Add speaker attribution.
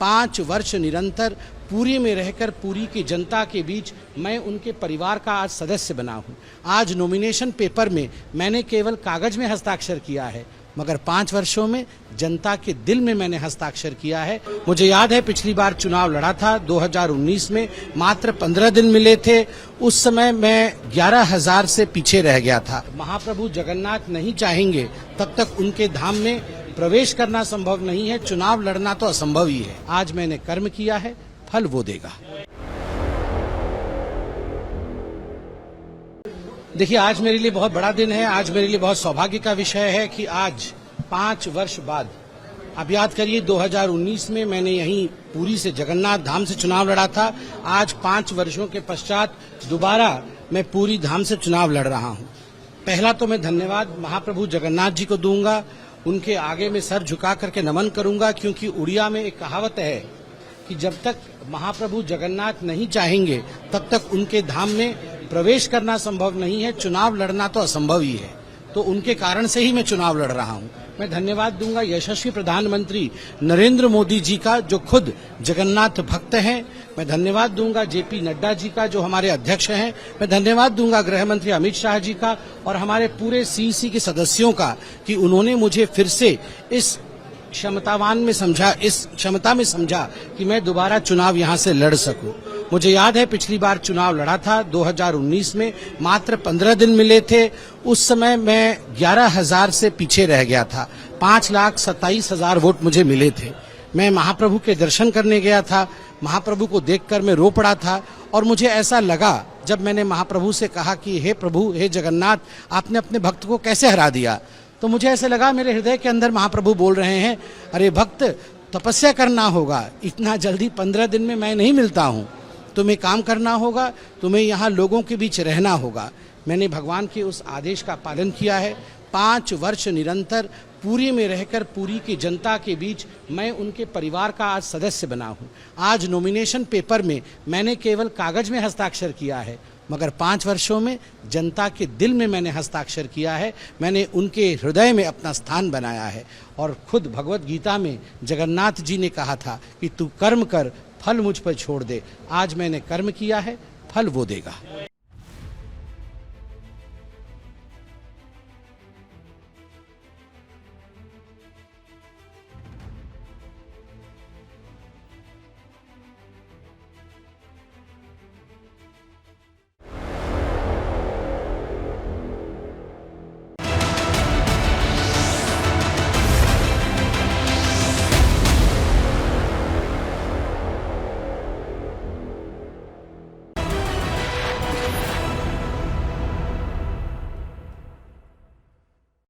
Speaker 1: 5 वर्ष निरंतर पुरी में रहकर पुरी की जनता के बीच मैं उनके परिवार का आज सदस्य बना हूं। आज नॉमिनेशन पेपर में मैंने केवल कागज में हस्ताक्षर किया है, मगर 5 वर्षों में जनता के दिल में मैंने हस्ताक्षर किया है। मुझे याद है पिछली बार चुनाव लड़ा था 2019 में, मात्र 15 दिन मिले थे। उस समय मैं 11,000 से पीछे रह गया था। महाप्रभु जगन्नाथ नहीं चाहेंगे तब तक उनके धाम में प्रवेश करना संभव नहीं है, चुनाव लड़ना तो असंभव ही है। आज मैंने कर्म किया है, फल वो देगा। देखिए, आज मेरे लिए बहुत बड़ा दिन है। आज मेरे लिए बहुत सौभाग्य का विषय है कि आज 5 वर्ष बाद, आप याद करिए 2019 में मैंने यहीं पुरी से जगन्नाथ धाम से चुनाव लड़ा था। आज 5 वर्षों के पश्चात दोबारा मैं पुरी धाम से चुनाव लड़ रहा हूं। पहला तो मैं धन्यवाद महाप्रभु जगन्नाथ जी को दूंगा, उनके आगे में सर झुका करके नमन करूंगा, क्योंकि उड़िया में एक कहावत है कि जब तक महाप्रभु जगन्नाथ नहीं चाहेंगे तब तक उनके धाम में प्रवेश करना संभव नहीं है, चुनाव लड़ना तो असंभव ही है। तो उनके कारण से ही मैं चुनाव लड़ रहा हूं। मैं धन्यवाद दूंगा यशस्वी प्रधानमंत्री नरेंद्र मोदी जी का, जो खुद जगन्नाथ भक्त हैं। मैं धन्यवाद दूंगा जेपी नड्डा जी का, जो हमारे अध्यक्ष हैं। मैं धन्यवाद दूंगा गृह मंत्री अमित शाह जी का और हमारे पूरे सीईसी के सदस्यों का कि उन्होंने मुझे फिर से इस क्षमता में समझा कि मैं दोबारा चुनाव यहां से लड़ सकूं। मुझे याद है पिछली बार चुनाव लड़ा था 2019 में, मात्र 15 दिन मिले थे। उस समय मैं 11,000 से पीछे रह गया था। 5,27,000 वोट मुझे मिले थे। मैं महाप्रभु के दर्शन करने गया था, महाप्रभु को देखकर मैं रो पड़ा था और मुझे ऐसा लगा जब मैंने महाप्रभु से कहा कि हे प्रभु, हे जगन्नाथ, आपने अपने भक्त को कैसे हरा दिया। तो मुझे ऐसे लगा मेरे हृदय के अंदर महाप्रभु बोल रहे हैं, अरे भक्त, तपस्या करना होगा, इतना जल्दी 15 दिन में मैं नहीं मिलता हूँ, तुम्हें काम करना होगा, तुम्हें यहाँ लोगों के बीच रहना होगा। मैंने भगवान के उस आदेश का पालन किया है। 5 वर्ष निरंतर पुरी में रहकर पुरी की जनता के बीच मैं उनके परिवार का आज सदस्य बना हूँ। आज नॉमिनेशन पेपर में मैंने केवल कागज में हस्ताक्षर किया है, मगर 5 वर्षों में जनता के दिल में मैंने हस्ताक्षर किया है। मैंने उनके हृदय में अपना स्थान बनाया है। और खुद भगवत गीता में जगन्नाथ जी ने कहा था कि तू कर्म कर, फल मुझ पर छोड़ दे। आज मैंने कर्म किया है, फल वो देगा।